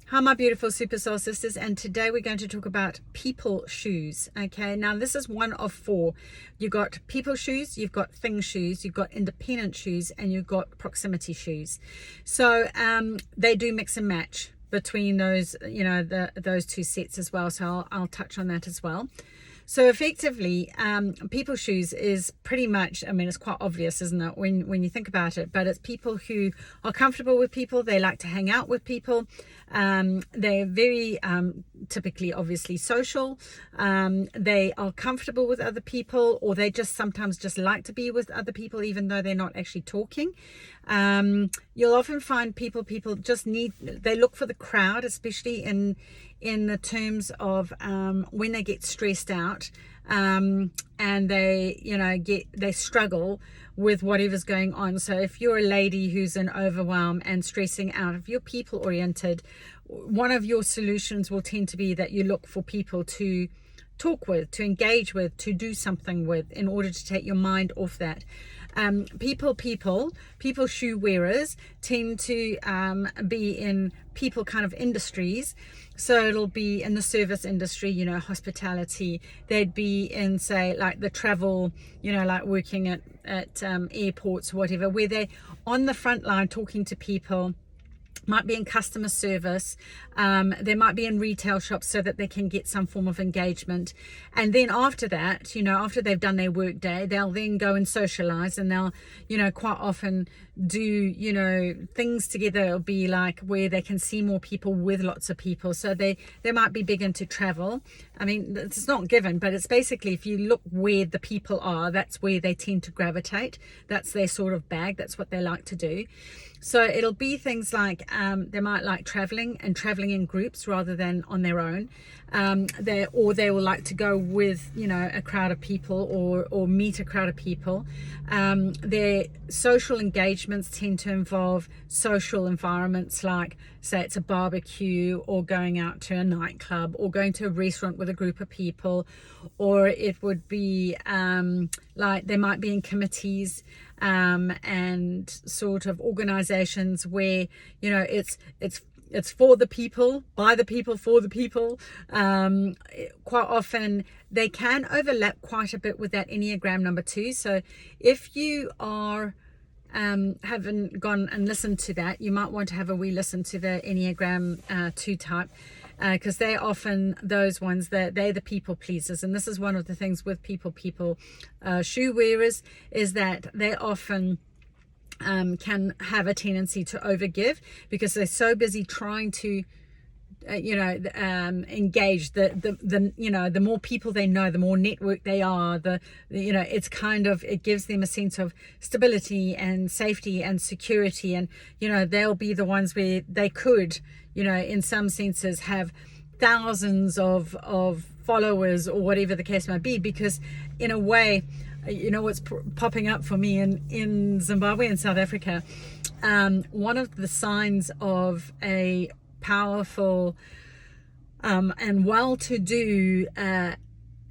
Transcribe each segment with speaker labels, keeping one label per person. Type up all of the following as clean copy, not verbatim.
Speaker 1: Hi, my beautiful super soul sisters, and today we're going to talk about people shoes. Okay, now this is one of four. You've got people shoes, you've got thing shoes, you've got independent shoes, and you've got proximity shoes. So they do mix and match between those, those two sets as well. So I'll touch on that as well. So effectively, people shoes is pretty much, I mean, it's quite obvious, isn't it, when you think about it, but it's people who are comfortable with people. They like to hang out with people. They're very typically, obviously, social. They are comfortable with other people, or they just sometimes just like to be with other people, even though they're not actually talking. You'll often find people just they look for the crowd, especially in the terms of when they get stressed out, and they struggle with whatever's going on. So if you're a lady who's in overwhelm and stressing out, if you're people oriented, one of your solutions will tend to be that you look for people to talk with, to engage with, to do something with, in order to take your mind off that. People shoe wearers tend to be in people kind of industries. So it'll be in the service industry, hospitality. They'd be in, say, like the travel, like working at airports or whatever, where they're on the front line talking to people. Might be in customer service, they might be in retail shops so that they can get some form of engagement. And then after that, after they've done their work day, they'll then go and socialize, and they'll, quite often do, things together. It'll be like where they can see more people with lots of people. So they might be big into travel. I mean, it's not given, but it's basically, if you look where the people are, that's where they tend to gravitate. That's their sort of bag. That's what they like to do. So it'll be things like they might like traveling in groups rather than on their own. They will like to go with a crowd of people or meet a crowd of people. Their social engagements tend to involve social environments, like, say, it's a barbecue, or going out to a nightclub, or going to a restaurant with a group of people, or it would be like they might be in committees and sort of organizations where it's for the people, by the people, for the people. Quite often they can overlap quite a bit with that Enneagram number 2. So if you are haven't gone and listened to that, you might want to have a wee listen to the Enneagram 2 type, because they're often those ones that they're the people pleasers. And this is one of the things with people shoe wearers, is that they often can have a tendency to overgive, because they're so busy trying to engage the more people they know, the more network they are, it's kind of, it gives them a sense of stability and safety and security. And they'll be the ones where they could in some senses have thousands of followers, or whatever the case might be, because in a way, what's popping up for me in Zimbabwe and South Africa, one of the signs of a powerful and well-to-do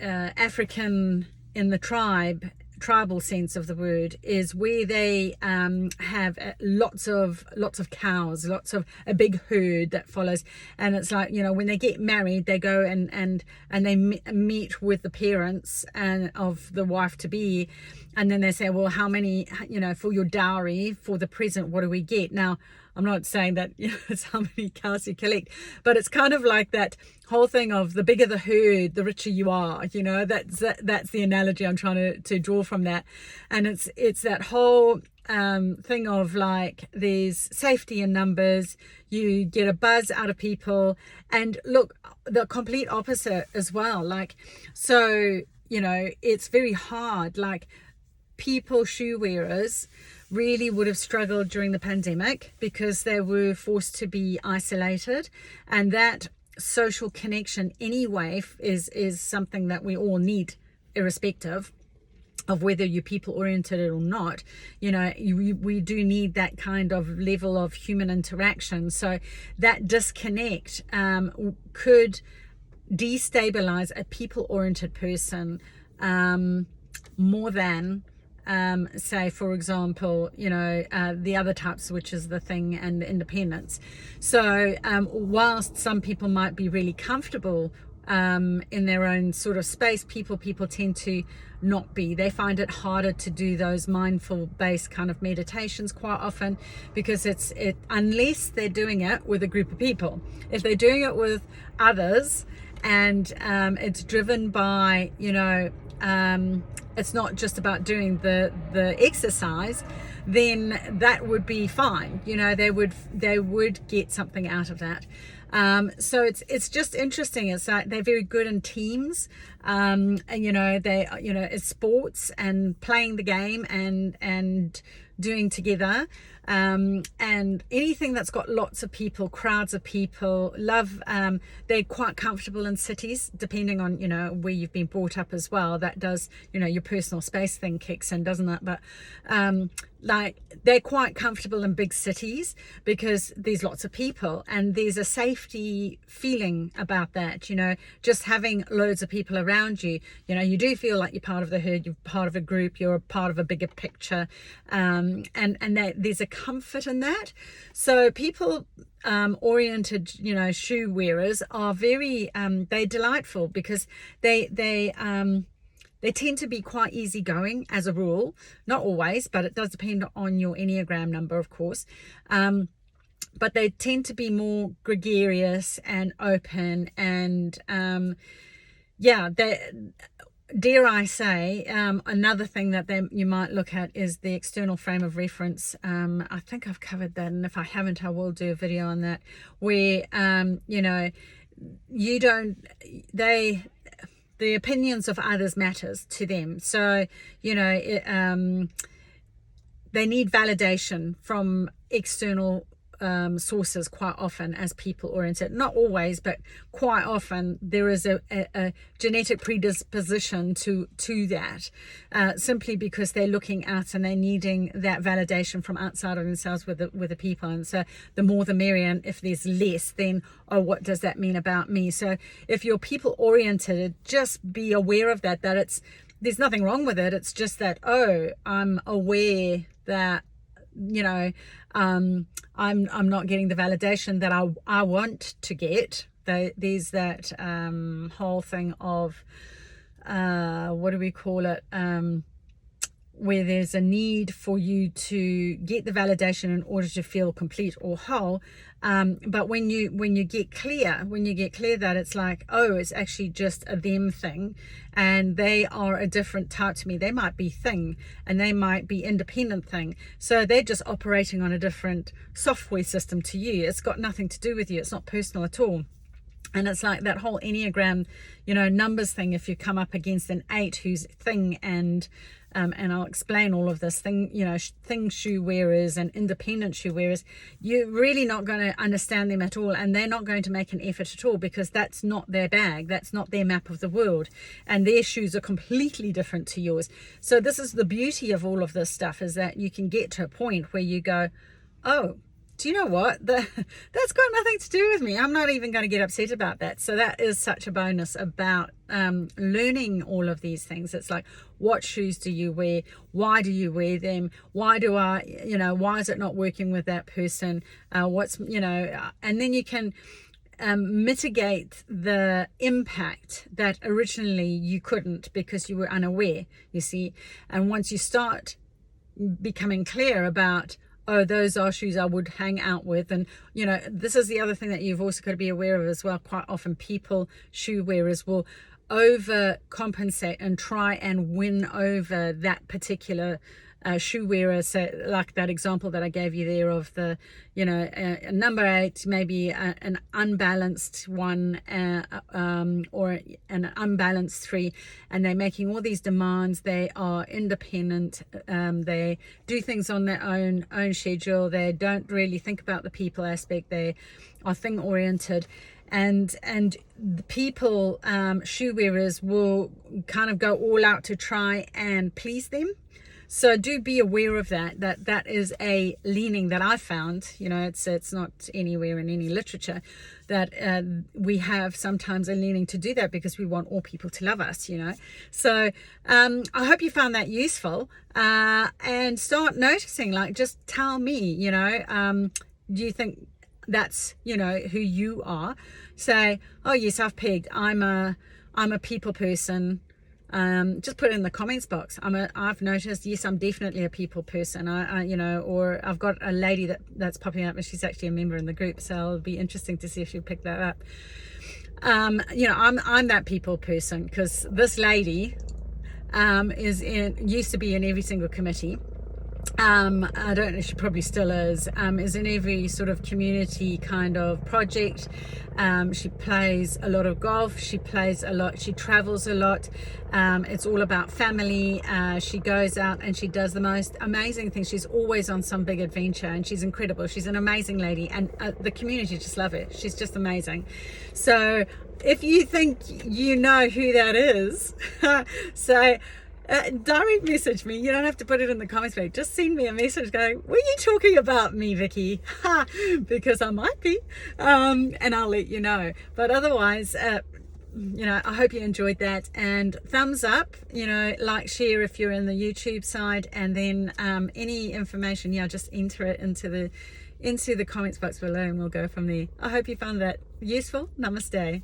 Speaker 1: African in the tribal sense of the word, is where they have lots of cows, a big herd that follows. And it's like, when they get married, they go and they meet with the parents and of the wife to be, and then they say, well, how many, for your dowry, for the present, what do we get? Now, I'm not saying that it's how many cows you collect, but it's kind of like that whole thing of the bigger the herd, the richer you are. That's the analogy I'm trying to draw from that. And it's that whole thing of, like, there's safety in numbers. You get a buzz out of people, and look, the complete opposite as well. Like, so it's very hard. Like, people shoe wearers really would have struggled during the pandemic, because they were forced to be isolated, and that social connection anyway is something that we all need, irrespective of whether you're people oriented or not. We do need that kind of level of human interaction. So that disconnect could destabilize a people oriented person more than say, for example, the other types, which is the thing and the independence. So whilst some people might be really comfortable in their own sort of space, people tend to not be. They find it harder to do those mindful based kind of meditations quite often, because unless they're doing it with a group of people. If they're doing it with others and it's driven by, it's not just about doing the exercise, then that would be fine. They would get something out of that. So it's just interesting. It's like they're very good in teams, and it's sports and playing the game and doing together, and anything that's got lots of people, crowds of people. They're quite comfortable in cities, depending on where you've been brought up as well. That does, your personal space thing kicks in, doesn't it? But they're quite comfortable in big cities because there's lots of people and there's a safety feeling about that. Just having loads of people around you, you do feel like you're part of the herd, you're part of a group, you're a part of a bigger picture, and that there's a comfort in that. So people oriented shoe wearers are very they're delightful because they tend to be quite easygoing as a rule. Not always, but it does depend on your Enneagram number, of course. But they tend to be more gregarious and open, and dare I say, another thing that you might look at is the external frame of reference. I think I've covered that, and if I haven't, I will do a video on that, where the opinions of others matters to them. So they need validation from external sources quite often as people oriented. Not always, but quite often there is a genetic predisposition to that, simply because they're looking out and they're needing that validation from outside of themselves with the people. And so the more the merrier, and if there's less, then what does that mean about me? So if you're people oriented, just be aware of that there's nothing wrong with it. It's just that, I'm aware that I'm not getting the validation that I want to get. There's that whole thing of what do we call it? Where there's a need for you to get the validation in order to feel complete or whole. But when you get clear that it's like, it's actually just a them thing, and they are a different type to me. They might be thing, and they might be independent thing. So they're just operating on a different software system to you. It's got nothing to do with you. It's not personal at all. And it's like that whole Enneagram, numbers thing. If you come up against an 8 who's thing and I'll explain all of this thing, thing shoe wearers and independent shoe wearers, you're really not going to understand them at all, and they're not going to make an effort at all, because that's not their bag, that's not their map of the world, and their shoes are completely different to yours. So this is the beauty of all of this stuff, is that you can get to a point where you go, do you know what? That's got nothing to do with me. I'm not even going to get upset about that. So that is such a bonus about learning all of these things. It's like, what shoes do you wear? Why do you wear them? Why is it not working with that person? And then you can mitigate the impact that originally you couldn't, because you were unaware, you see. And once you start becoming clear about, those are shoes I would hang out with. And this is the other thing that you've also got to be aware of as well. Quite often shoe wearers will overcompensate and try and win over that particular shoe wearer. So like that example that I gave you there of the number 8, maybe an unbalanced one, or an unbalanced 3, and they're making all these demands. They are independent, they do things on their own schedule, they don't really think about the people aspect, they are thing oriented. And the people, shoe wearers, will kind of go all out to try and please them. So do be aware of that is a leaning that I found. You know, it's not anywhere in any literature that we have sometimes a leaning to do that because we want all people to love us, you know. So I hope you found that useful, and start noticing, like, just tell me, you know, do you think that's, you know, who you are? Say, oh yes, I've pegged, I'm a people person. Just put it in the comments box. I've noticed, yes, I'm definitely a people person. I you know, or I've got a lady that's popping up and she's actually a member in the group, so it'll be interesting to see if she'll pick that up. You know, I'm that people person, because this lady used to be in every single committee. I don't know, she probably still is in every sort of community kind of project. She plays a lot of golf, she plays a lot, she travels a lot. It's all about family. She goes out and she does the most amazing things. She's always on some big adventure, and she's incredible. She's an amazing lady, and the community just love her. She's just amazing. So if you think you know who that is, so direct message me. You don't have to put it in the comments page. Just send me a message going, were you talking about me, Vicky? Because I might be, and I'll let you know. But otherwise, you know, I hope you enjoyed that, and thumbs up, you know, like, share if you're in the YouTube side, and then any information, yeah, just enter it into the comments box below, and we'll go from there. I hope you found that useful. Namaste.